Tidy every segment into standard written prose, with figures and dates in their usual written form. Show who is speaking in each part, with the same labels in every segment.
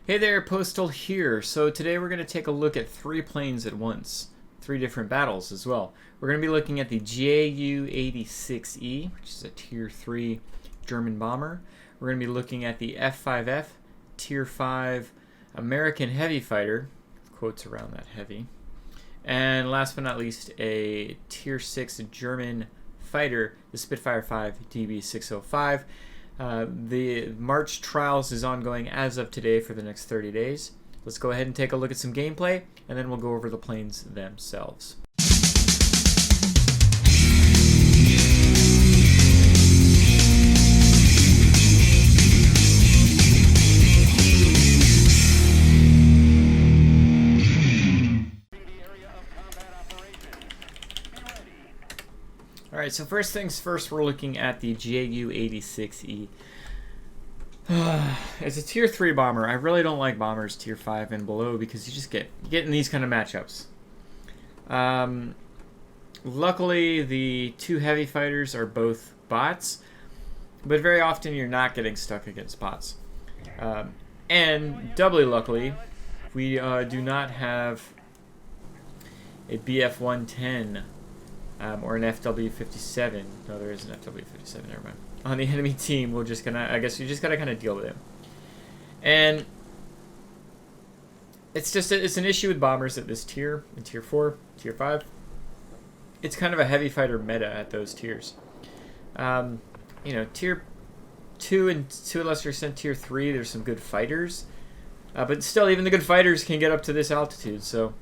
Speaker 1: Hey there, Postal here. So today we're going to take a look at 3 planes at once. 3 different battles as well. We're going to be looking at the Ju-86E, which is a Tier 3 German bomber. We're going to be looking at the F5F, Tier 5 American heavy fighter, quotes around that heavy. And last but not least, a Tier 6 German fighter, the Spitfire V DB605. The March trials is ongoing as of today for the next 30 days. Let's go ahead and take a look at some gameplay, and then we'll go over the planes themselves. Alright, so first things first, we're looking at the Ju-86E. As a Tier 3 bomber, I really don't like bombers Tier 5 and below because you just get in these kind of matchups. Luckily, the 2 heavy fighters are both bots, but very often you're not getting stuck against bots. And doubly luckily, we do not have a BF-110 or an FW-57. No, there is an FW-57, never mind. On the enemy team, we're just gonna, I guess you just gotta kind of deal with it. And it's an issue with bombers at this tier, in Tier 4, Tier 5. It's kind of a heavy fighter meta at those tiers. You know, Tier 2 and to a lesser extent Tier 3, there's some good fighters. But still, even the good fighters can get up to this altitude, so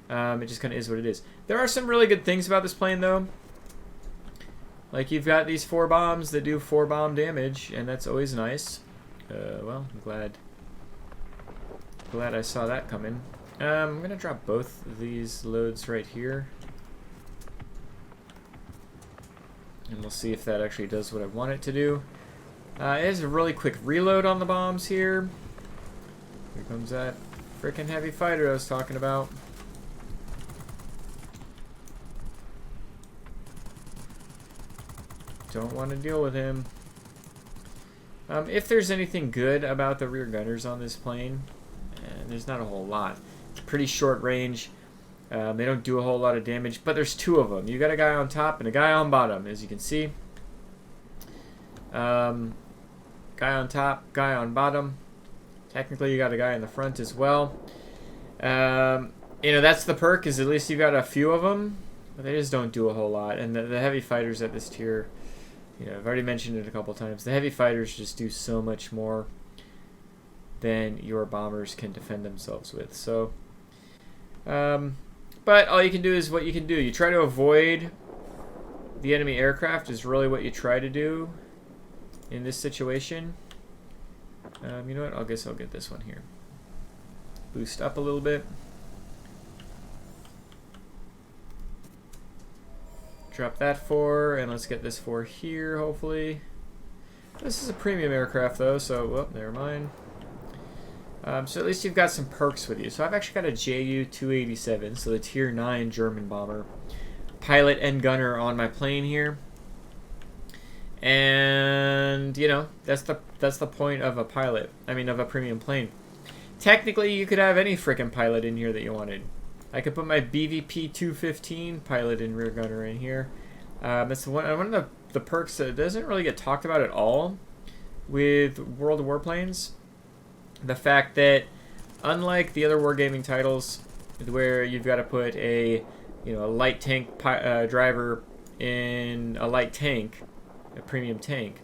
Speaker 1: it just kind of is what it is. There are some really good things about this plane, though. Like, you've got these 4 bombs that do 4 bomb damage, and that's always nice. Well, I'm glad I saw that coming. I'm going to drop both of these loads right here. And we'll see if that actually does what I want it to do. It has a really quick reload on the bombs here. Here comes that frickin' heavy fighter I was talking about. Don't want to deal with him. If there's anything good about the rear gunners on this plane, there's not a whole lot. It's pretty short range. They don't do a whole lot of damage, but there's 2 of them. You got a guy on top and a guy on bottom, as you can see. Guy on top, guy on bottom. Technically, you got a guy in the front as well. You know, that's the perk, is at least you got a few of them, but they just don't do a whole lot. And the heavy fighters at this tier, you know, I've already mentioned it a couple times. The heavy fighters just do so much more than your bombers can defend themselves with. So, but all you can do is what you can do. You try to avoid the enemy aircraft is really what you try to do in this situation. You know what? I guess I'll get this one here. Boost up a little bit. Drop that 4, and let's get this 4 here, hopefully. This is a premium aircraft, though, so, well, never mind. So at least you've got some perks with you. So I've actually got a Ju-287, so the Tier 9 German bomber, pilot and gunner on my plane here. And, you know, that's the point of a pilot. I mean, of a premium plane. Technically, you could have any frickin' pilot in here that you wanted. I could put my BVP-215 pilot and rear gunner in here. That's one of the perks that doesn't really get talked about at all with World of Warplanes. The fact that, unlike the other wargaming titles, where you've got to put a light tank driver in a light tank, a premium tank,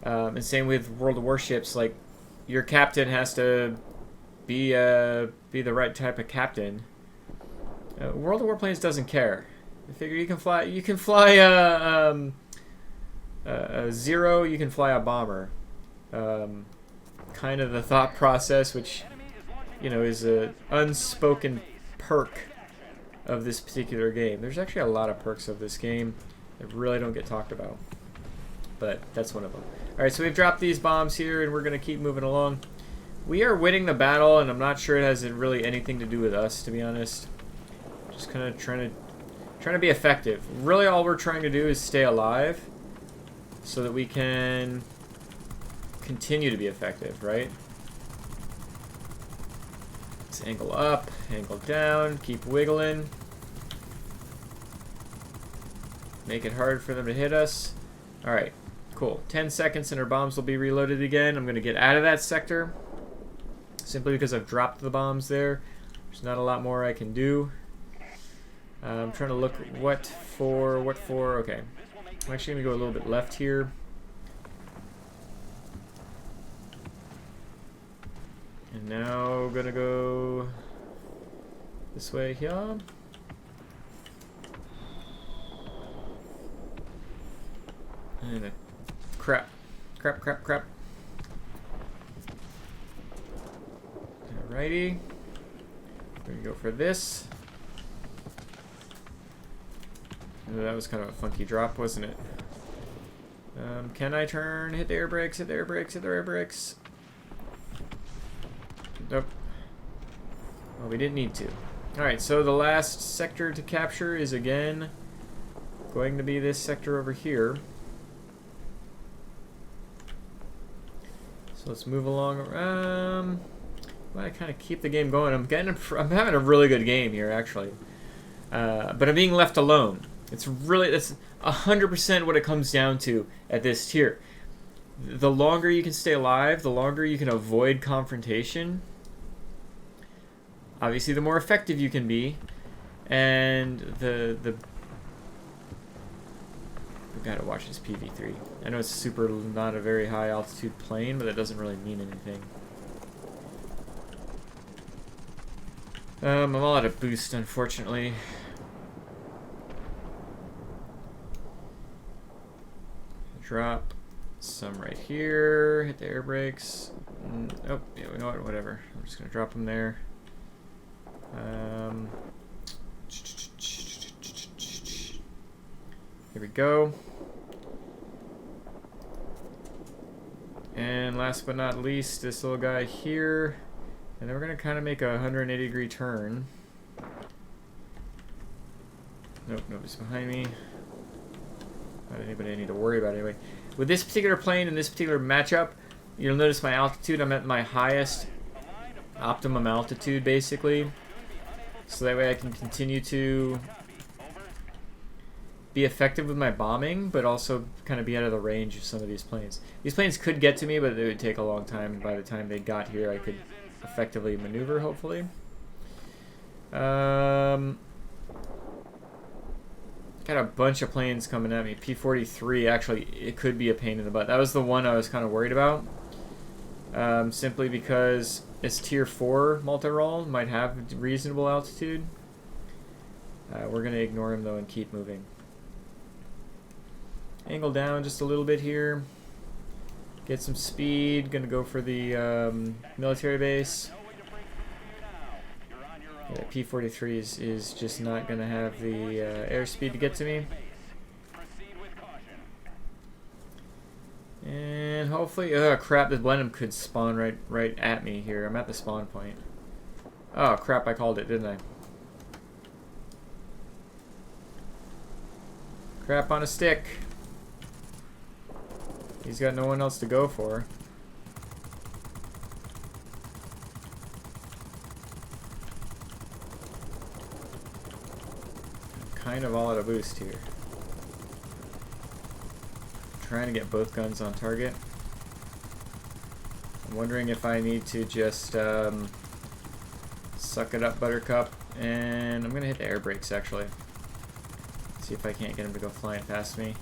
Speaker 1: and same with World of Warships, like your captain has to be the right type of captain. World of Warplanes doesn't care. I figure you can fly a Zero, you can fly a bomber. Kind of the thought process, which, you know, is a unspoken perk of this particular game. There's actually a lot of perks of this game that really don't get talked about, but that's one of them. Alright, so we've dropped these bombs here, and we're going to keep moving along. We are winning the battle, and I'm not sure it has really anything to do with us, to be honest. Just kind of trying to be effective. Really, all we're trying to do is stay alive so that we can continue to be effective, right? Let's angle up, angle down, keep wiggling. Make it hard for them to hit us. Alright, cool. 10 seconds and our bombs will be reloaded again. I'm going to get out of that sector. Simply because I've dropped the bombs there. There's not a lot more I can do. I'm trying to look what for. Okay. I'm actually going to go a little bit left here. And now going to go this way here. And crap. Alrighty. We're gonna go for this. Oh, that was kind of a funky drop, wasn't it? Can I turn? Hit the air brakes, hit the air brakes, hit the air brakes. Nope. Well, we didn't need to. Alright, so the last sector to capture is again going to be this sector over here. So let's move along. I kind of keep the game going. I'm having a really good game here, actually. But I'm being left alone. That's 100% what it comes down to at this tier. The longer you can stay alive, the longer you can avoid confrontation. Obviously, the more effective you can be, and we gotta watch this PV3. I know it's not a very high altitude plane, but that doesn't really mean anything. I'm all out of boost, unfortunately. Drop some right here. Hit the air brakes. Oh, yeah, you know what? Whatever. I'm just gonna drop them there. Here we go. And last but not least, this little guy here. And then we're going to kind of make a 180-degree turn. Nope, nobody's behind me. Not anybody I need to worry about anyway. With this particular plane and this particular matchup, you'll notice my altitude. I'm at my highest optimum altitude, basically. So that way I can continue to be effective with my bombing, but also kind of be out of the range of some of these planes. These planes could get to me, but it would take a long time. By the time they got here, I could effectively maneuver, hopefully. Got a bunch of planes coming at me. P-43, actually, it could be a pain in the butt. That was the one I was kind of worried about. Simply because it's tier 4 multi-role, might have reasonable altitude. We're going to ignore him, though, and keep moving. Angle down just a little bit here. Get some speed. Gonna go for the military base. Yeah, P-43 is just not gonna have the airspeed to get to me. And hopefully, oh crap! The Blenheim could spawn right at me here. I'm at the spawn point. Oh crap! I called it, didn't I? Crap on a stick. He's got no one else to go for. I'm kind of all out of boost here. I'm trying to get both guns on target. I'm wondering if I need to just suck it up, Buttercup, and I'm gonna hit the air brakes actually. See if I can't get him to go flying past me.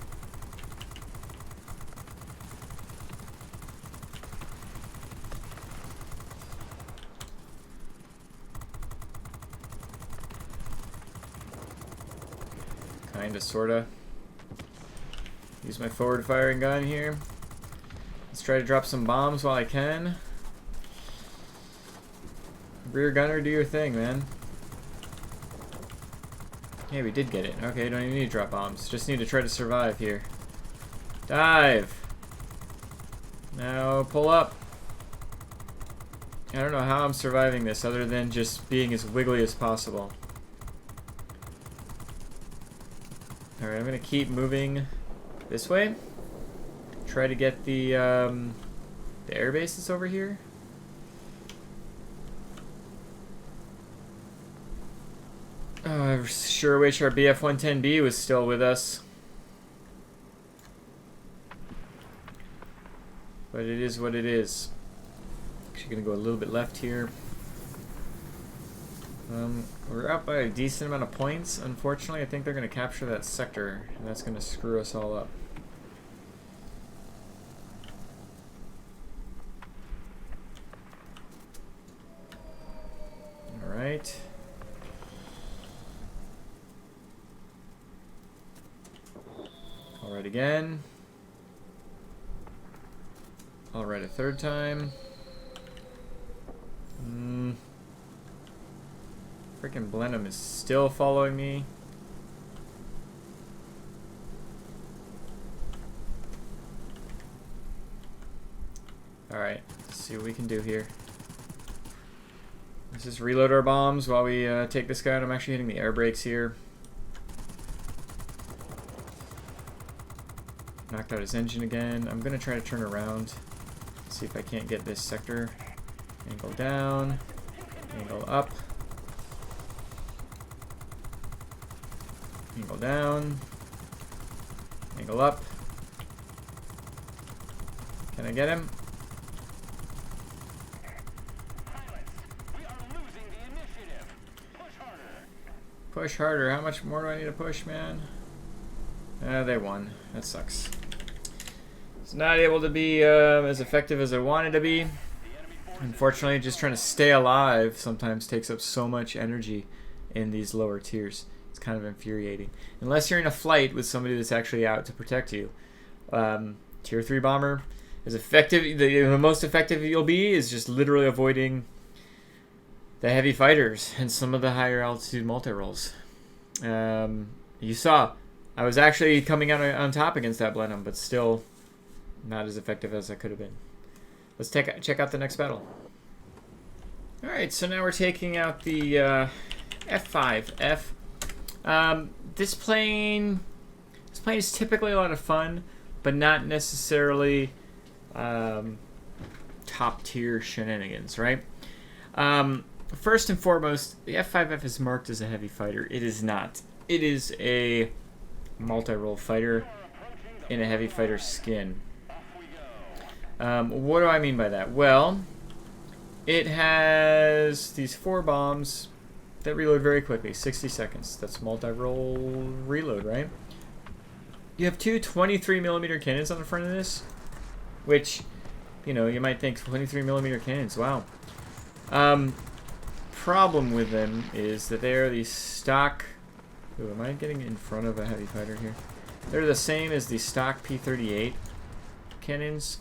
Speaker 1: Kinda, sorta. Use my forward firing gun here. Let's try to drop some bombs while I can. Rear gunner, do your thing, man. Hey, we did get it. Okay, don't even need to drop bombs. Just need to try to survive here. Dive! Now, pull up. I don't know how I'm surviving this other than just being as wiggly as possible. Alright, I'm gonna keep moving this way. Try to get the air base that's over here. I sure wish our BF-110B was still with us. But it is what it is. Actually gonna go a little bit left here. We're up by a decent amount of points. Unfortunately, I think they're gonna capture that sector, and that's gonna screw us all up. Alright. Alright again. Alright a third time. Freaking Blenheim is still following me. Alright, let's see what we can do here. Let's just reload our bombs while we take this guy out. I'm actually hitting the air brakes here. Knocked out his engine again. I'm going to try to turn around. See if I can't get this sector. Angle down. Angle up. Angle down. Angle up. Can I get him? Push harder. How much more do I need to push, man? They won. That sucks. It's not able to be as effective as I wanted to be. Unfortunately, just trying to stay alive sometimes takes up so much energy in these lower tiers. It's kind of infuriating. Unless you're in a flight with somebody that's actually out to protect you. Tier 3 bomber is effective. The most effective you'll be is just literally avoiding the heavy fighters and some of the higher altitude multi-rolls. You saw, I was actually coming out on top against that Blenheim, but still not as effective as I could have been. Let's check out the next battle. Alright, so now we're taking out the F5F. This plane is typically a lot of fun, but not necessarily top tier shenanigans, right? First and foremost, the F5F is marked as a heavy fighter. It is not. It is a multi-role fighter in a heavy fighter skin. What do I mean by that? Well, it has these 4 bombs that reload very quickly, 60 seconds. That's multi-role reload, right? You have 2 23mm cannons on the front of this, which, you know, you might think 23mm cannons, wow. Problem with them is that they are the stock... Ooh, am I getting in front of a heavy fighter here? They're the same as the stock P38 cannons,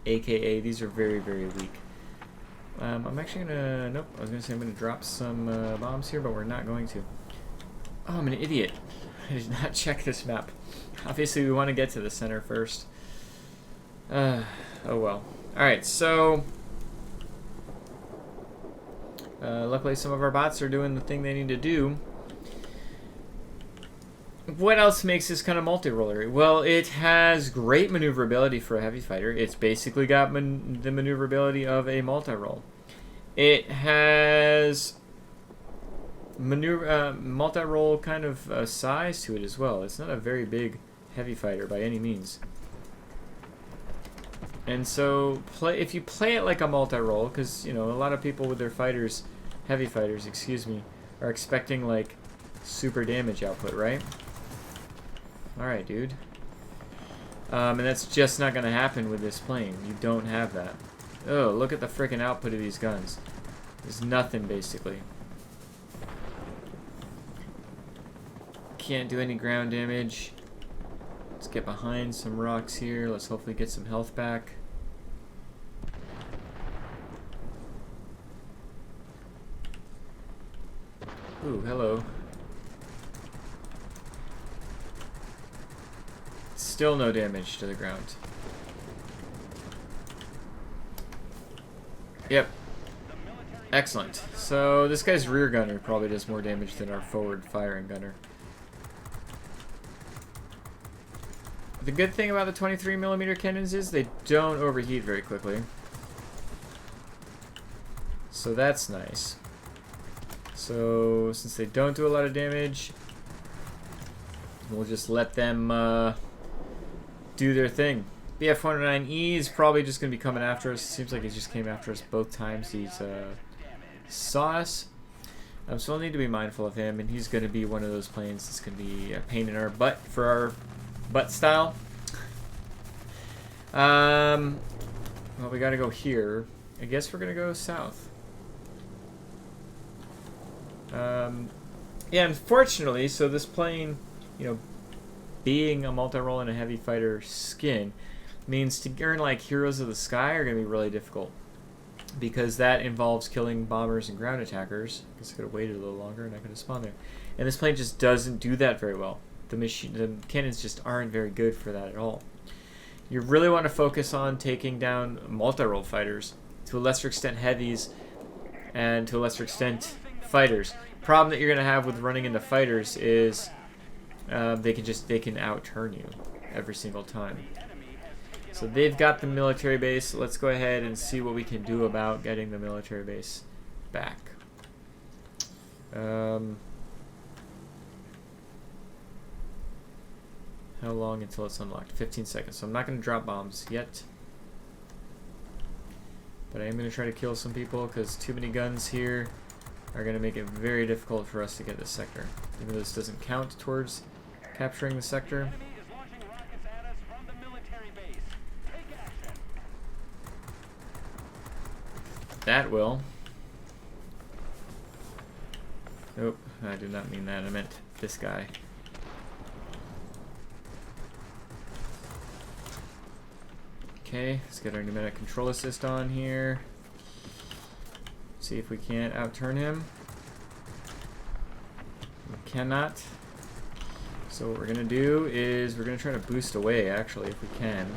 Speaker 1: aka these are very, very weak. I'm actually gonna... Nope, I was gonna say I'm gonna drop some bombs here, but we're not going to. Oh, I'm an idiot. I did not check this map. Obviously, we want to get to the center first. Oh well. Alright, so... luckily some of our bots are doing the thing they need to do. What else makes this kind of multi-roller? Well, it has great maneuverability for a heavy fighter. It's basically got the maneuverability of a multi-roll. It has multi-roll kind of size to it as well. It's not a very big heavy fighter by any means. And so, if you play it like a multi-roll, because, you know, a lot of people with their fighters, heavy fighters, excuse me, are expecting, like, super damage output, right? Alright, dude. And that's just not going to happen with this plane. You don't have that. Oh, look at the freaking output of these guns. There's nothing, basically. Can't do any ground damage. Let's get behind some rocks here. Let's hopefully get some health back. Ooh, hello. Still no damage to the ground. Yep. Excellent. So this guy's rear gunner probably does more damage than our forward firing gunner. The good thing about the 23mm cannons is they don't overheat very quickly. So that's nice. So since they don't do a lot of damage, we'll just let them do their thing. The F109E is probably just going to be coming after us. Seems like he just came after us both times he's saw us. So we'll need to be mindful of him, and he's going to be one of those planes that's going to be a pain in our butt for our butt style. Well, we got to go here. I guess we're going to go south. Yeah, unfortunately, so this plane, you know, being a multi-role and a heavy fighter skin, means to earn like Heroes of the Sky are going to be really difficult. Because that involves killing bombers and ground attackers. I guess I could have waited a little longer and I could have spawned there. And this plane just doesn't do that very well. The cannons just aren't very good for that at all. You really want to focus on taking down multi-role fighters, to a lesser extent heavies, and to a lesser extent fighters. Problem that you're going to have with running into fighters is they can outturn you every single time. So they've got the military base. Let's go ahead and see what we can do about getting the military base back. How long until it's unlocked? 15 seconds. So I'm not going to drop bombs yet. But I am going to try to kill some people because too many guns here are going to make it very difficult for us to get this sector. Even though this doesn't count towards capturing the sector. That will. Nope, I did not mean that. I meant this guy. Okay, let's get our pneumatic control assist on here. See if we can't outturn him. We cannot. So what we're gonna do is we're gonna try to boost away, actually, if we can.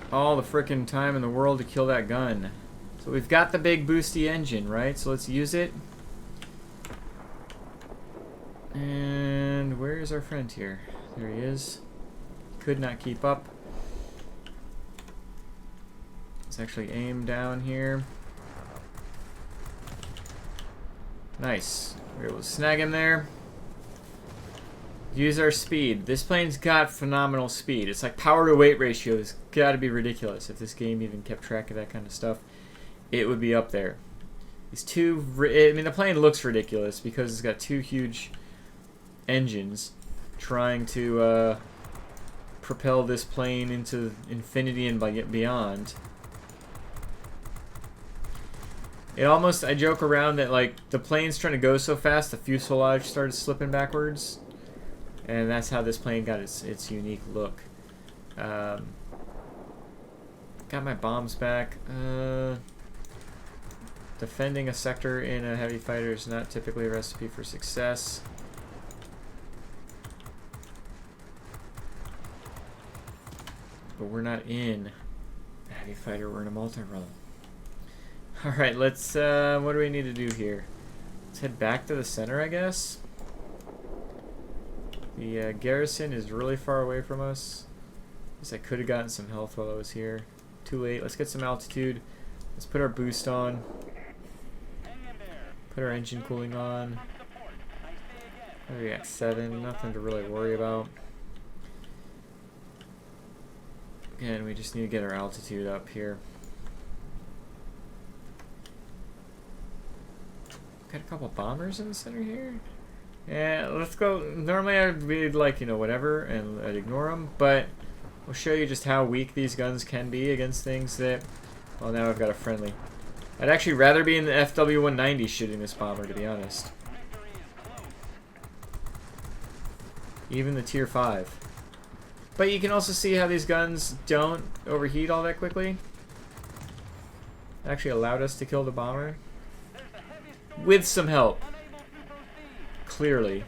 Speaker 1: All the frickin' time in the world to kill that gun. So we've got the big boosty engine, right? So let's use it. And where is our friend here? There he is. Could not keep up. Let's actually aim down here. Nice. We were able to snag him there. Use our speed. This plane's got phenomenal speed. It's like power to weight ratio has got to be ridiculous. If this game even kept track of that kind of stuff, it would be up there. These two, I mean, the plane looks ridiculous because it's got two huge engines trying to propel this plane into infinity and beyond. It almost, I joke around that like the plane's trying to go so fast, the fuselage started slipping backwards. And that's how this plane got its unique look. Got my bombs back. Defending a sector in a heavy fighter is not typically a recipe for success. But we're not in a heavy fighter, we're in a multi-role. Alright, let's, what do we need to do here? Let's head back to the center, I guess. The garrison is really far away from us. Guess I could have gotten some health while I was here. Too late. Let's get some altitude. Let's put our boost on. Put our engine cooling on. What are we at? 7. Nothing to really worry about. Again, we just need to get our altitude up here. Got a couple bombers in the center here. Yeah, let's go. Normally I'd be like, you know, whatever, and I'd ignore them, but we'll show you just how weak these guns can be against things that, well, now I've got a friendly. I'd actually rather be in the FW-190 shooting this bomber, to be honest. Even the Tier 5. But you can also see how these guns don't overheat all that quickly. It actually allowed us to kill the bomber. With some help. Clearly.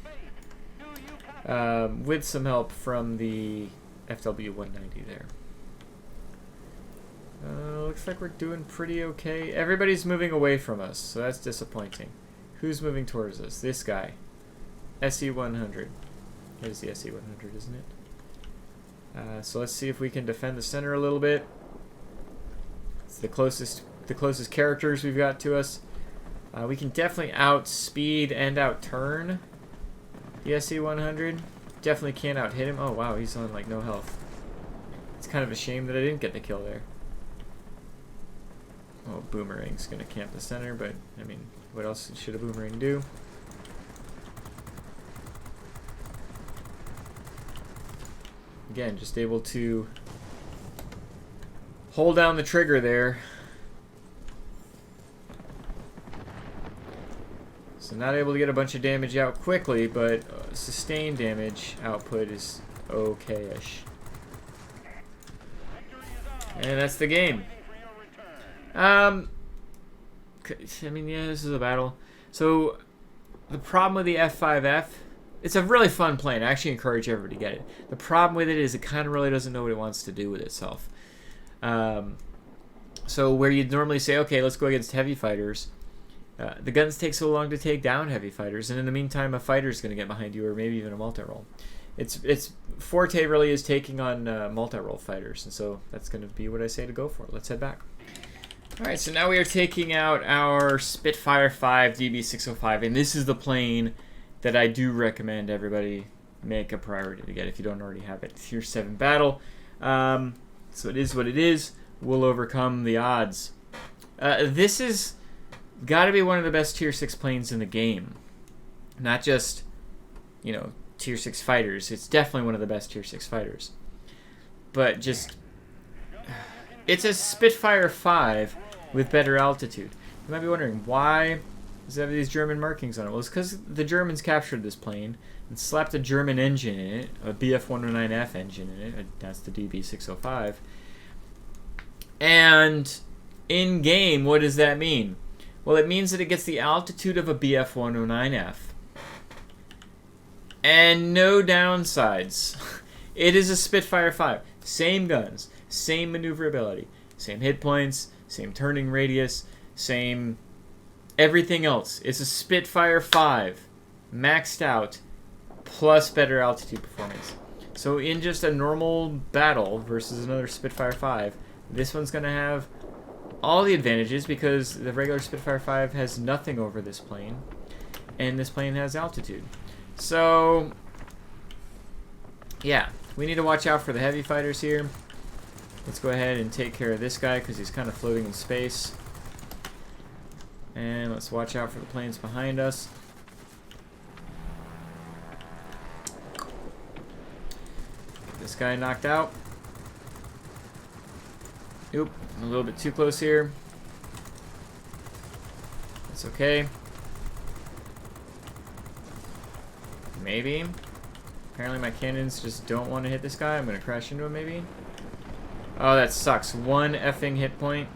Speaker 1: With some help from the FW-190 there. Looks like we're doing pretty okay. Everybody's moving away from us, so that's disappointing. Who's moving towards us? This guy. SE-100. That is the SE-100, isn't it? So let's see if we can defend the center a little bit. It's the closest characters we've got to us. We can definitely outspeed and outturn the SE-100. Definitely can't out-hit him. Oh wow, he's on like no health. It's kind of a shame that I didn't get the kill there. Oh, Boomerang's gonna camp the center, but I mean, what else should a Boomerang do? Again, just able to hold down the trigger there. So not able to get a bunch of damage out quickly, but sustained damage output is okay-ish. And that's the game. I mean, yeah, this is a battle. So the problem with the F5F, it's a really fun plane. I actually encourage everybody to get it. The problem with it is it kind of really doesn't know what it wants to do with itself. So where you'd normally say, okay, let's go against heavy fighters, the guns take so long to take down heavy fighters, and in the meantime, a fighter's going to get behind you, or maybe even a multi-roll. Its forte really is taking on multi-roll fighters, and so that's going to be what I say to go for. Let's head back. All right, so now we are taking out our Spitfire V DB605, and this is the plane that I do recommend everybody make a priority to get if you don't already have it. Tier 7 battle. So it is what it is. We'll overcome the odds. This is got to be one of the best Tier 6 planes in the game. Not just, you know, Tier 6 fighters. It's definitely one of the best Tier 6 fighters. But just, it's a Spitfire 5 with better altitude. You might be wondering, why does it have these German markings on it? Well, it's because the Germans captured this plane and slapped a German engine in it, a BF-109F engine in it. That's the DB605. And in game, what does that mean? Well, it means that it gets the altitude of a BF-109F. And no downsides. It is a Spitfire 5. Same guns, same maneuverability, same hit points, same turning radius, same everything else. It's a Spitfire 5, maxed out, plus better altitude performance. So in just a normal battle versus another Spitfire 5, this one's going to have all the advantages because the regular Spitfire 5 has nothing over this plane, and this plane has altitude. So, yeah, we need to watch out for the heavy fighters here. Let's go ahead and take care of this guy because he's kind of floating in space. And let's watch out for the planes behind us. Get this guy knocked out. Oop, I'm a little bit too close here. That's okay. Maybe. Apparently my cannons just don't want to hit this guy. I'm going to crash into him maybe. Oh, that sucks. One effing hit point.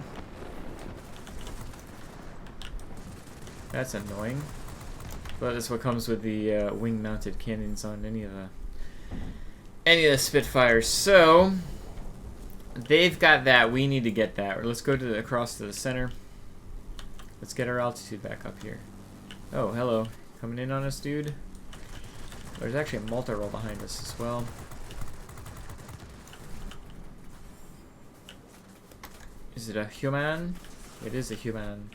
Speaker 1: That's annoying. But that's what comes with the wing-mounted cannons on any of the Spitfires. So they've got that. We need to get that. Let's go to across to the center. Let's get our altitude back up here. Oh, hello. Coming in on us, dude. There's actually a multi-roll behind us as well. Is it a human? It is a human.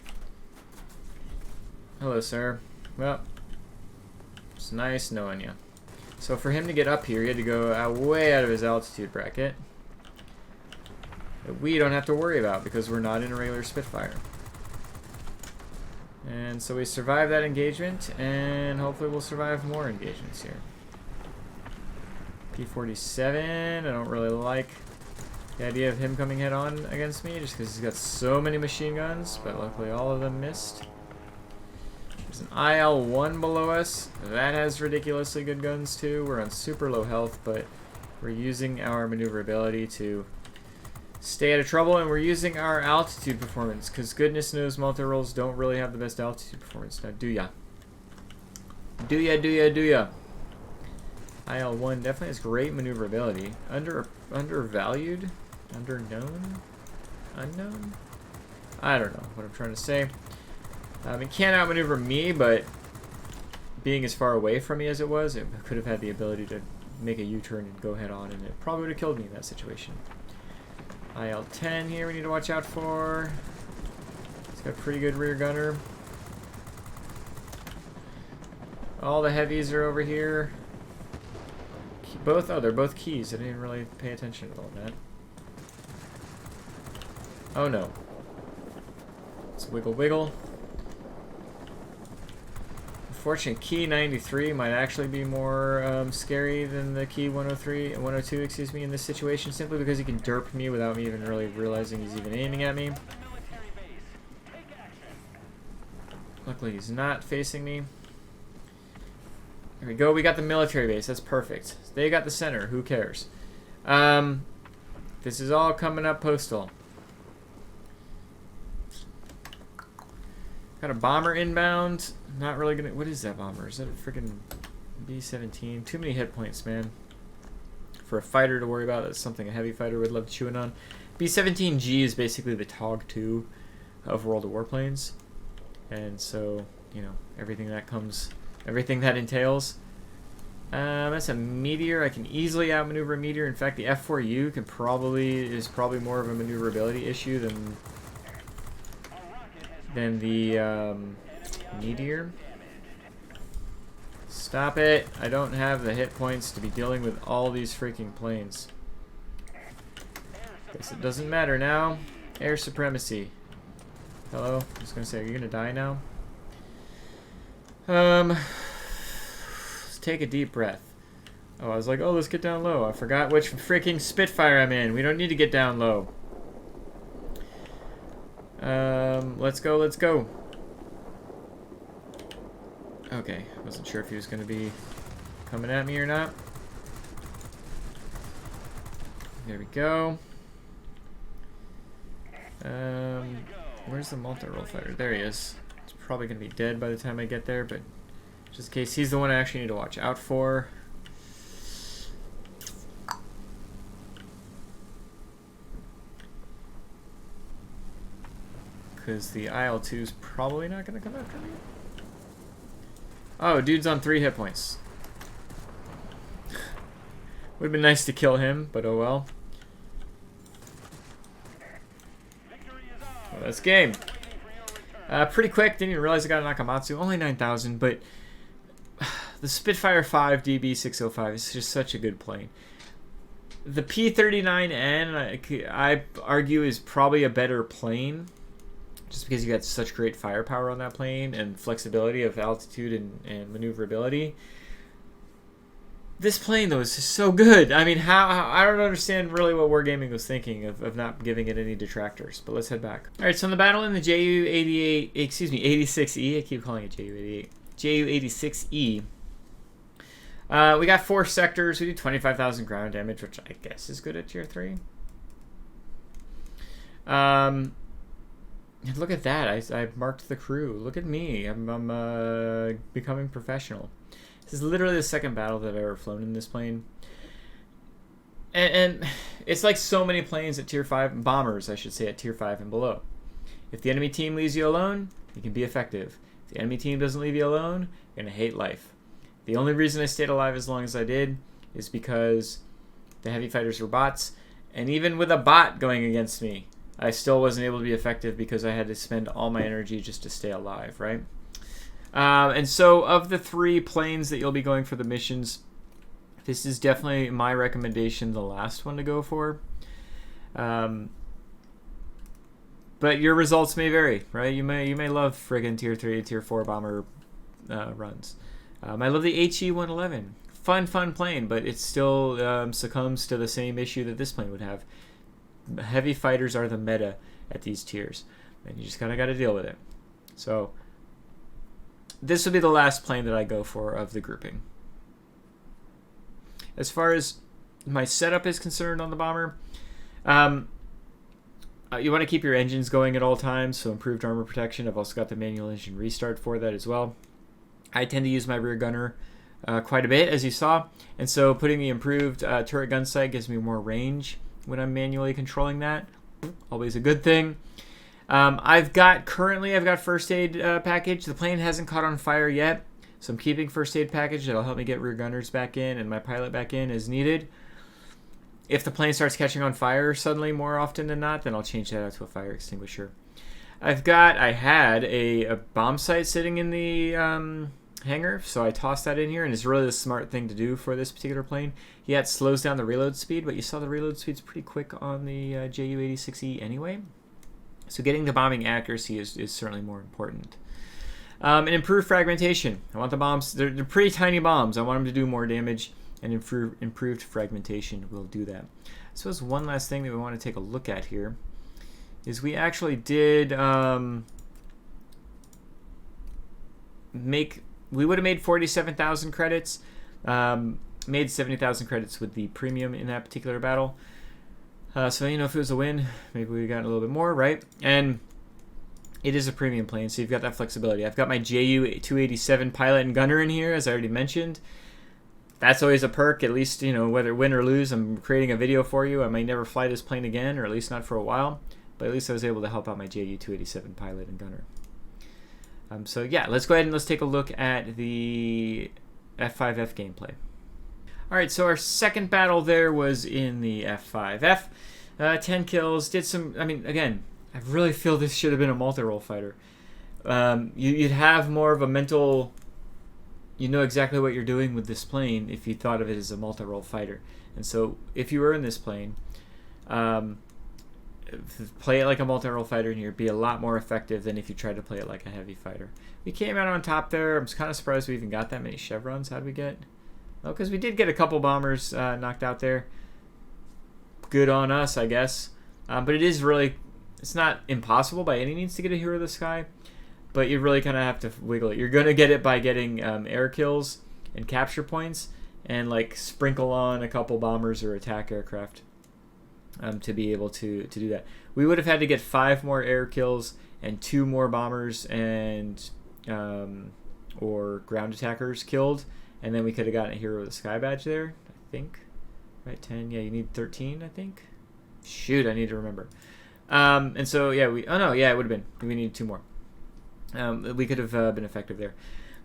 Speaker 1: Hello, sir. Well, it's nice knowing you. So for him to get up here, he had to go way out of his altitude bracket. That we don't have to worry about because we're not in a regular Spitfire. And so we survived that engagement, and hopefully we'll survive more engagements here. P-47, I don't really like the idea of him coming head on against me just because he's got so many machine guns, but luckily all of them missed. There's an IL-1 below us. That has ridiculously good guns too. We're on super low health, but we're using our maneuverability to stay out of trouble, and we're using our altitude performance because goodness knows multi-rolls don't really have the best altitude performance. Now, do ya? Do ya, do ya, do ya? IL-1 definitely has great maneuverability. Undervalued? Underknown? Unknown? I don't know what I'm trying to say. It can't outmaneuver me, but being as far away from me as it was, it could have had the ability to make a U-turn and go head on, and it probably would have killed me in that situation. IL-10 here we need to watch out for. It's got a pretty good rear gunner. All the heavies are over here. They're both keys. I didn't really pay attention to all that. Oh no. Let's wiggle wiggle. Unfortunately, key 93 might actually be more scary than the key 102, excuse me, in this situation, simply because he can derp me without me even really realizing he's even aiming at me. Luckily, he's not facing me. There we go. We got the military base. That's perfect. They got the center. Who cares? This is all coming up postal. Got a bomber inbound. Not really gonna. What is that bomber? Is that a freaking B-17? Too many hit points, man. For a fighter to worry about. That's something a heavy fighter would love to chew in on. B-17G is basically the TOG 2 of World of Warplanes, and so you know everything that comes. Everything that entails. That's a meteor. I can easily outmaneuver a meteor. In fact, the F4U is probably more of a maneuverability issue than the meteor. Stop it! I don't have the hit points to be dealing with all these freaking planes. Guess it doesn't matter now. Air supremacy. Hello. I was gonna say, are you gonna die now? Let's take a deep breath. Oh, I was like, oh, let's get down low. I forgot which freaking Spitfire I'm in. We don't need to get down low. Let's go, let's go. Okay, wasn't sure if he was going to be coming at me or not. There we go. Where's the multi-role fighter? There he is. He's probably going to be dead by the time I get there, but just in case, he's the one I actually need to watch out for. Because the IL-2 is probably not going to come after me. Oh, dude's on 3 hit points. Would have been nice to kill him, but oh well. Well, that's game. Pretty quick. Didn't even realize I got a Nakamatsu. Only 9,000, but the Spitfire V DB605 is just such a good plane. The P-39N, I argue, is probably a better plane, just because you got such great firepower on that plane and flexibility of altitude and maneuverability. This plane, though, is just so good. I mean, how I don't understand really what Wargaming was thinking of not giving it any detractors. But let's head back. All right, so in the battle in the JU-88, excuse me, 86E, I keep calling it JU-88, JU-86E. We got 4 sectors. We do 25,000 ground damage, which I guess is good at tier 3. Look at that. I marked the crew. Look at me. I'm becoming professional. This is literally the second battle that I've ever flown in this plane. And it's like so many planes at tier 5, bombers, I should say, at tier 5 and below. If the enemy team leaves you alone, you can be effective. If the enemy team doesn't leave you alone, you're going to hate life. The only reason I stayed alive as long as I did is because the heavy fighters were bots. And even with a bot going against me, I still wasn't able to be effective because I had to spend all my energy just to stay alive, right? And so of the 3 planes that you'll be going for the missions, this is definitely my recommendation, the last one to go for. But your results may vary, right? You may love friggin' tier 3, tier 4 bomber runs. I love the HE-111. Fun plane, but it still succumbs to the same issue that this plane would have. Heavy fighters are the meta at these tiers, and you just kind of got to deal with it. So this would be the last plane that I go for of the grouping. As far as my setup is concerned on the bomber, you want to keep your engines going at all times, so improved armor protection. I've also got the manual engine restart for that as well. I tend to use my rear gunner quite a bit, as you saw, and so putting the improved turret gun sight gives me more range when I'm manually controlling that. Always a good thing. I've got first aid package. The plane hasn't caught on fire yet, So I'm keeping first aid package. That'll help me get rear gunners back in and my pilot back in as needed. If the plane starts catching on fire suddenly more often than not, then I'll change that out to a fire extinguisher. I had a bomb sight sitting in the hangar, so I tossed that in here, and it's really the smart thing to do for this particular plane. Yeah, it slows down the reload speed, but you saw the reload speed's pretty quick on the Ju-86E anyway. So getting the bombing accuracy is certainly more important. And improved fragmentation. I want the bombs, they're pretty tiny bombs. I want them to do more damage, and improved fragmentation will do that. I suppose one last thing that we want to take a look at here is we actually did we would have made 47,000 credits, made 70,000 credits with the premium in that particular battle. So, you know, if it was a win, maybe we got a little bit more, right? And it is a premium plane, so you've got that flexibility. I've got my Ju-287 pilot and gunner in here, as I already mentioned. That's always a perk, at least, you know, whether win or lose, I'm creating a video for you. I may never fly this plane again, or at least not for a while, but at least I was able to help out my Ju-287 pilot and gunner. So yeah, let's go ahead and let's take a look at the F5F gameplay. Alright, so our second battle there was in the F5F. 10 kills, did some, I mean, again, I really feel this should have been a multi-role fighter. You'd have more of a mental, you know exactly what you're doing with this plane if you thought of it as a multi-role fighter. And so if you were in this plane, play it like a multi-role fighter and you'd be a lot more effective than if you tried to play it like a heavy fighter. We came out on top there. I'm kind of surprised we even got that many chevrons. How'd we get? Oh, because we did get a couple bombers knocked out there. Good on us, I guess. But it is really, it's not impossible by any means to get a Hero of the Sky, but you really kind of have to wiggle it. You're going to get it by getting air kills and capture points and like sprinkle on a couple bombers or attack aircraft to be able to do that. We would have had to get 5 more air kills and 2 more bombers and or ground attackers killed, and then we could have gotten a Hero of the Sky badge there, I think. Right, 10. Yeah, you need 13, I think. Shoot, I need to remember. And so, yeah, it would have been. We needed 2 more. We could have been effective there.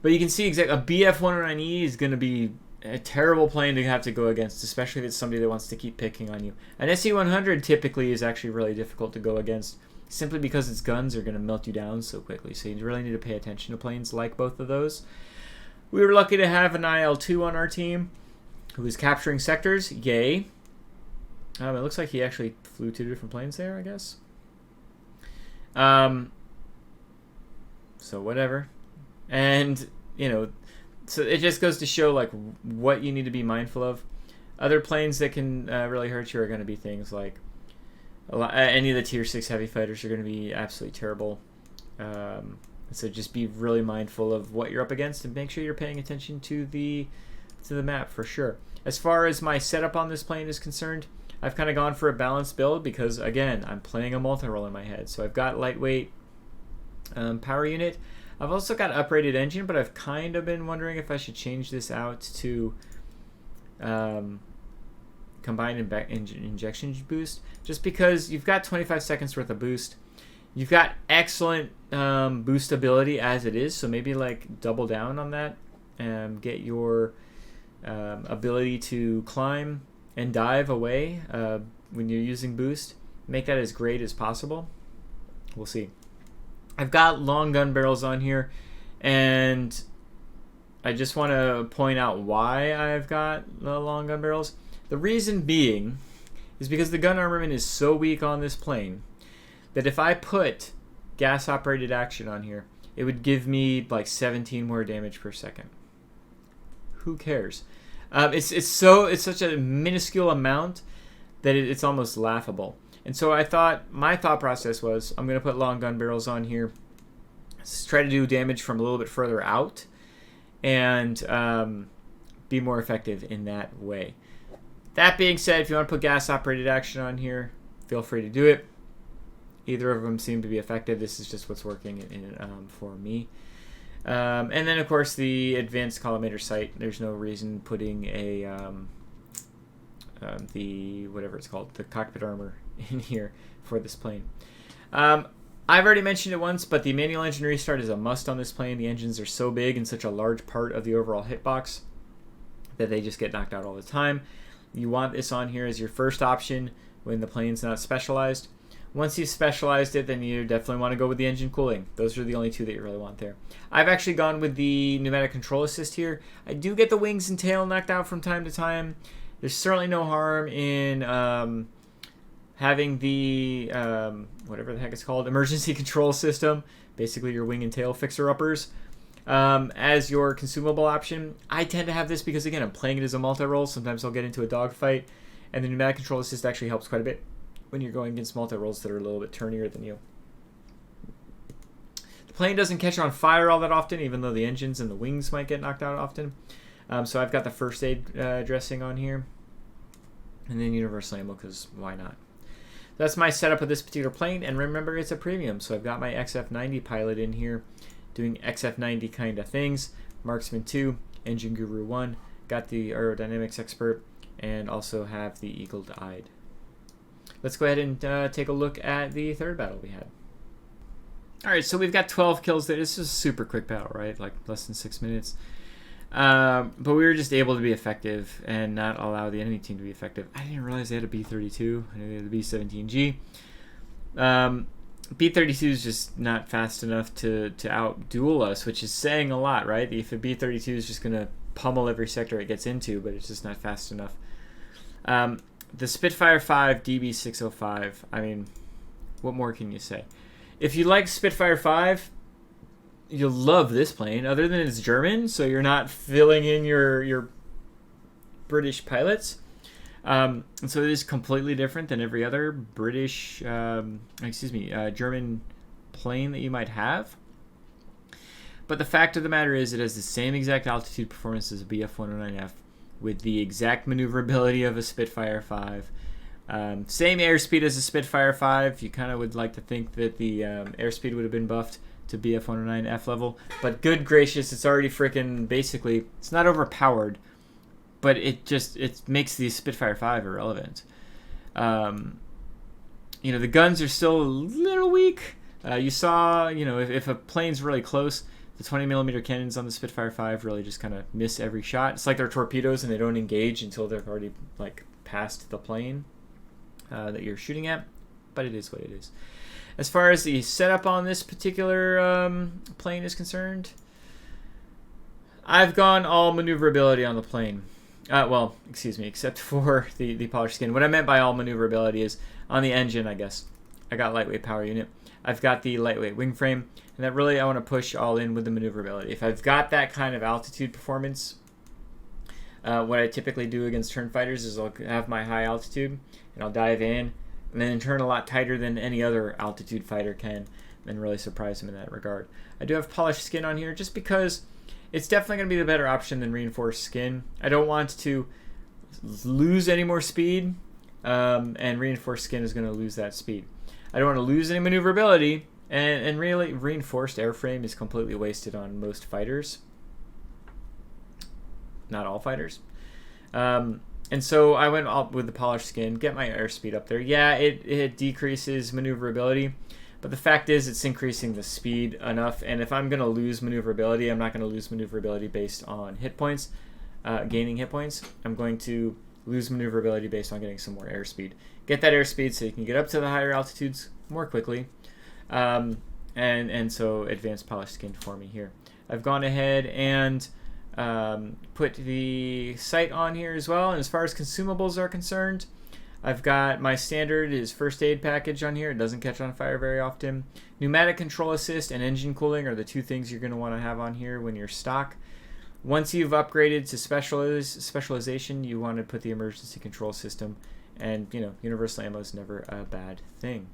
Speaker 1: But you can see exactly a BF-109E is going to be a terrible plane to have to go against, especially if it's somebody that wants to keep picking on you. An SE-100 typically is actually really difficult to go against, simply because its guns are going to melt you down so quickly. So you really need to pay attention to planes like both of those. We were lucky to have an IL-2 on our team who was capturing sectors. Yay. It looks like he actually flew 2 different planes there, I guess. So whatever. And, you know, so it just goes to show like what you need to be mindful of. Other planes that can really hurt you are going to be things like any of the tier 6 heavy fighters are going to be absolutely terrible. So just be really mindful of what you're up against and make sure you're paying attention to the map for sure. As far as my setup on this plane is concerned, I've kind of gone for a balanced build because, again, I'm playing a multi-role in my head. So I've got lightweight power unit. I've also got uprated engine, but I've kind of been wondering if I should change this out to combined injection boost, just because you've got 25 seconds worth of boost. You've got excellent boost ability as it is, so maybe like double down on that and get your ability to climb and dive away when you're using boost. Make that as great as possible. We'll see. I've got long gun barrels on here, and I just want to point out why I've got the long gun barrels. The reason being is because the gun armament is so weak on this plane that if I put gas operated action on here, it would give me like 17 more damage per second. Who cares? It's such a minuscule amount that it's almost laughable. And so my thought process was, I'm going to put long gun barrels on here, try to do damage from a little bit further out, and be more effective in that way. That being said, if you want to put gas operated action on here, feel free to do it. Either of them seem to be effective. This is just what's working for me. And then, of course, the advanced collimator sight. There's no reason putting a whatever it's called, the cockpit armor in here for this plane. I've already mentioned it once, but the manual engine restart is a must on this plane. The engines are so big and such a large part of the overall hitbox that they just get knocked out all the time. You want this on here as your first option when the plane's not specialized. Once you've specialized it, then you definitely want to go with the engine cooling. Those are the only two that you really want there. I've actually gone with the pneumatic control assist here. I do get the wings and tail knocked out from time to time. There's certainly no harm in having the, whatever the heck it's called, emergency control system, basically your wing and tail fixer-uppers, as your consumable option. I tend to have this because, again, I'm playing it as a multi-role. Sometimes I'll get into a dogfight, and the pneumatic control assist actually helps quite a bit when you're going against multi-rolls that are a little bit turnier than you. The plane doesn't catch on fire all that often, even though the engines and the wings might get knocked out often. So I've got the first aid dressing on here. And then universal ammo, because why not? That's my setup of this particular plane. And remember, it's a premium. So I've got my XF90 pilot in here doing XF90 kind of things. Marksman 2, Engine Guru 1, got the aerodynamics expert, and also have the eagle-eyed. Let's go ahead and take a look at the third battle we had. Alright, so we've got 12 kills there. This is a super quick battle, right? Like less than 6 minutes. But we were just able to be effective and not allow the enemy team to be effective. I didn't realize they had a B-32. I knew they had the B-17G. B-32 is just not fast enough to out-duel us, which is saying a lot, right? If a B-32 is just going to pummel every sector it gets into, but it's just not fast enough. The Spitfire V DB605, I mean, what more can you say? If you like Spitfire V, you'll love this plane, other than it's German, so you're not filling in your British pilots. And so it is completely different than every other British, German plane that you might have. But the fact of the matter is it has the same exact altitude performance as a BF-109F, with the exact maneuverability of a Spitfire V. Same airspeed as a Spitfire V. You kind of would like to think that the airspeed would have been buffed to BF-109F level. But good gracious, it's already freaking, basically, it's not overpowered, but it makes the Spitfire V irrelevant. The guns are still a little weak. You saw, if a plane's really close, the 20mm cannons on the Spitfire V really just kind of miss every shot. It's like they're torpedoes and they don't engage until they've already past the plane that you're shooting at. But it is what it is. As far as the setup on this particular plane is concerned, I've gone all maneuverability on the plane. Except for the polished skin. What I meant by all maneuverability is on the engine, I guess. I got lightweight power unit. I've got the lightweight wing frame. And that really I want to push all in with the maneuverability. If I've got that kind of altitude performance, what I typically do against turn fighters is I'll have my high altitude and I'll dive in and then turn a lot tighter than any other altitude fighter can and really surprise them in that regard. I do have polished skin on here just because it's definitely going to be the better option than reinforced skin. I don't want to lose any more speed, and reinforced skin is going to lose that speed. I don't want to lose any maneuverability. And really, reinforced airframe is completely wasted on most fighters. Not all fighters. And so I went up with the polished skin, get my airspeed up there. Yeah, it decreases maneuverability, but the fact is it's increasing the speed enough. And if I'm going to lose maneuverability, I'm not going to lose maneuverability based on hit points, gaining hit points. I'm going to lose maneuverability based on getting some more airspeed. Get that airspeed so you can get up to the higher altitudes more quickly. And so advanced polished skin for me here. I've gone ahead and put the sight on here as well. And as far as consumables are concerned, I've got my standard is first aid package on here. It doesn't catch on fire very often. Pneumatic control assist and engine cooling are the two things you're going to want to have on here when you're stock. Once you've upgraded to specialization, you want to put the emergency control system. And, universal ammo is never a bad thing.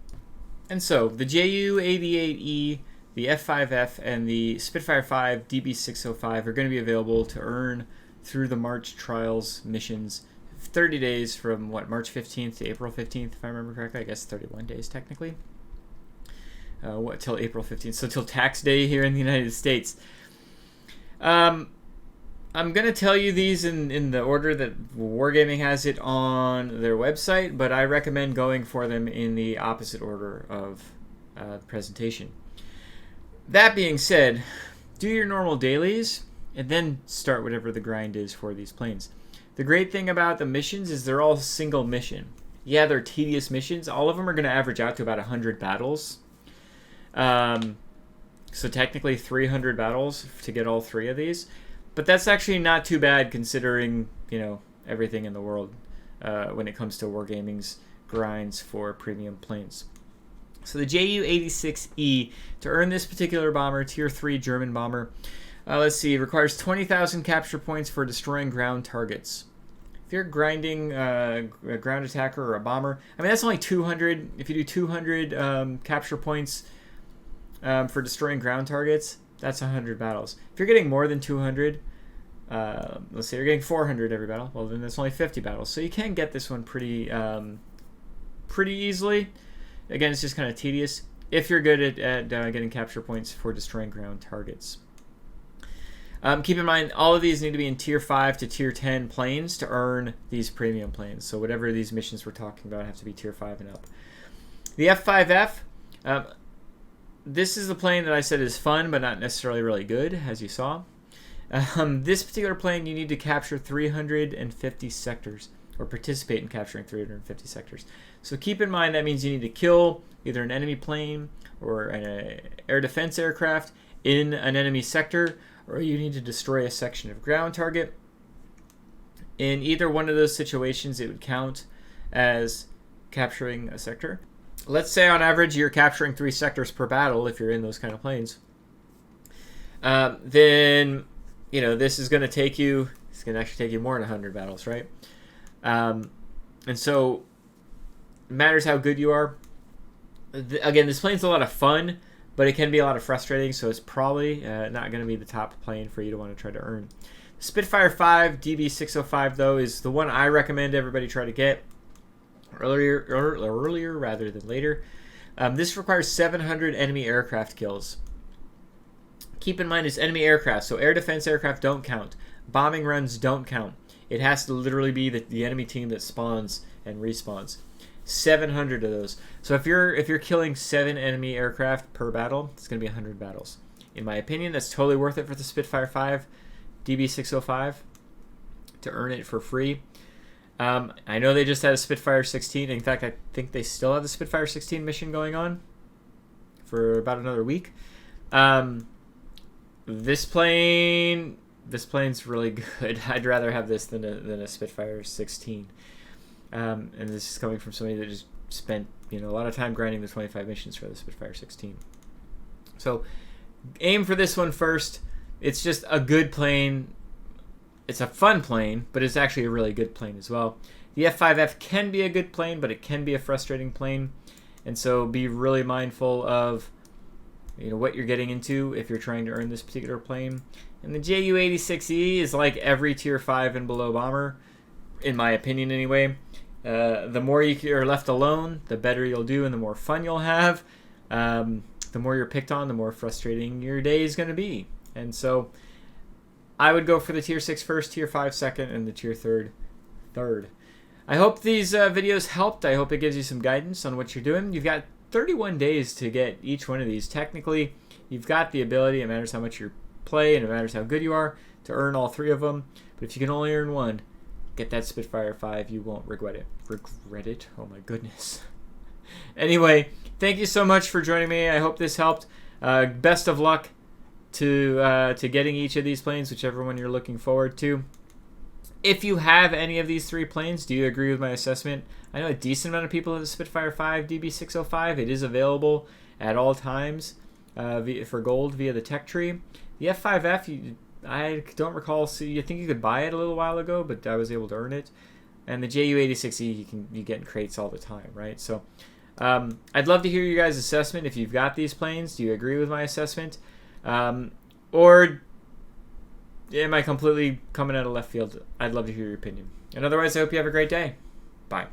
Speaker 1: And so, the JU-88E, the F5F, and the Spitfire V DB605 are going to be available to earn through the March Trials missions. 30 days from, March 15th to April 15th, if I remember correctly. I guess 31 days, technically. Till April 15th. So, till tax day here in the United States. I'm going to tell you these in the order that Wargaming has it on their website, but I recommend going for them in the opposite order of presentation. That being said, do your normal dailies and then start whatever the grind is for these planes. The great thing about the missions is they're all single mission. Yeah, they're tedious missions. All of them are going to average out to about 100 battles. So technically 300 battles to get all 3 of these. But that's actually not too bad considering, everything in the world when it comes to wargaming's grinds for premium planes. So the Ju-86E, to earn this particular bomber, Tier 3 German bomber, let's see, it requires 20,000 capture points for destroying ground targets. If you're grinding a ground attacker or a bomber, that's only 200. If you do 200 capture points for destroying ground targets, that's 100 battles. If you're getting more than 200, let's say you're getting 400 every battle, well then that's only 50 battles. So you can get this one pretty easily. Again, it's just kind of tedious if you're good at getting capture points for destroying ground targets. Keep in mind, all of these need to be in Tier 5 to Tier 10 planes to earn these premium planes. So whatever these missions we're talking about have to be Tier 5 and up. The F5F, this is the plane that I said is fun, but not necessarily really good, as you saw. This particular plane, you need to capture 350 sectors, or participate in capturing 350 sectors. So keep in mind that means you need to kill either an enemy plane or an air defense aircraft in an enemy sector, or you need to destroy a section of ground target. In either one of those situations, it would count as capturing a sector. Let's say on average you're capturing 3 sectors per battle if you're in those kind of planes. Then, this is going to take you, it's going to actually take you more than 100 battles, right? And so it matters how good you are. Again, this plane's a lot of fun, but it can be a lot of frustrating, so it's probably not going to be the top plane for you to want to try to earn. The Spitfire V DB605, though, is the one I recommend everybody try to get earlier rather than later. This requires 700 enemy aircraft kills. Keep in mind it's enemy aircraft, so air defense aircraft don't count. Bombing runs don't count. It has to literally be the enemy team that spawns and respawns. 700 of those. So if you're killing 7 enemy aircraft per battle, it's going to be 100 battles. In my opinion, that's totally worth it for the Spitfire V DB605 to earn it for free. I know they just had a Spitfire 16. In fact, I think they still have the Spitfire 16 mission going on for about another week. This plane's really good. I'd rather have this than a Spitfire 16. And this is coming from somebody that just spent a lot of time grinding the 25 missions for the Spitfire 16. So aim for this one first. It's just a good plane. It's a fun plane, but it's actually a really good plane as well. The F5F can be a good plane, but it can be a frustrating plane. And so be really mindful of what you're getting into if you're trying to earn this particular plane. And the Ju-86E is like every Tier 5 and below bomber, in my opinion anyway. The more you are left alone, the better you'll do and the more fun you'll have. The more you're picked on, the more frustrating your day is going to be. And so I would go for the Tier 6 first, Tier 5 second, and the Tier 3 third. I hope these videos helped. I hope it gives you some guidance on what you're doing. You've got 31 days to get each one of these. Technically, you've got the ability, it matters how much you play and it matters how good you are, to earn all 3 of them. But if you can only earn one, get that Spitfire 5. You won't regret it. Regret it? Oh my goodness. Anyway, thank you so much for joining me. I hope this helped. Best of luck to getting each of these planes, whichever one you're looking forward to. If you have any of these 3 planes, do you agree with my assessment? I know a decent amount of people have the Spitfire V DB605. It is available at all times for gold via the tech tree. The F5F, I don't recall. I think you could buy it a little while ago, but I was able to earn it. And the Ju-86E, you get in crates all the time, right? So I'd love to hear your guys' assessment. If you've got these planes, do you agree with my assessment? Or am I completely coming out of left field? I'd love to hear your opinion. And otherwise, I hope you have a great day. Bye.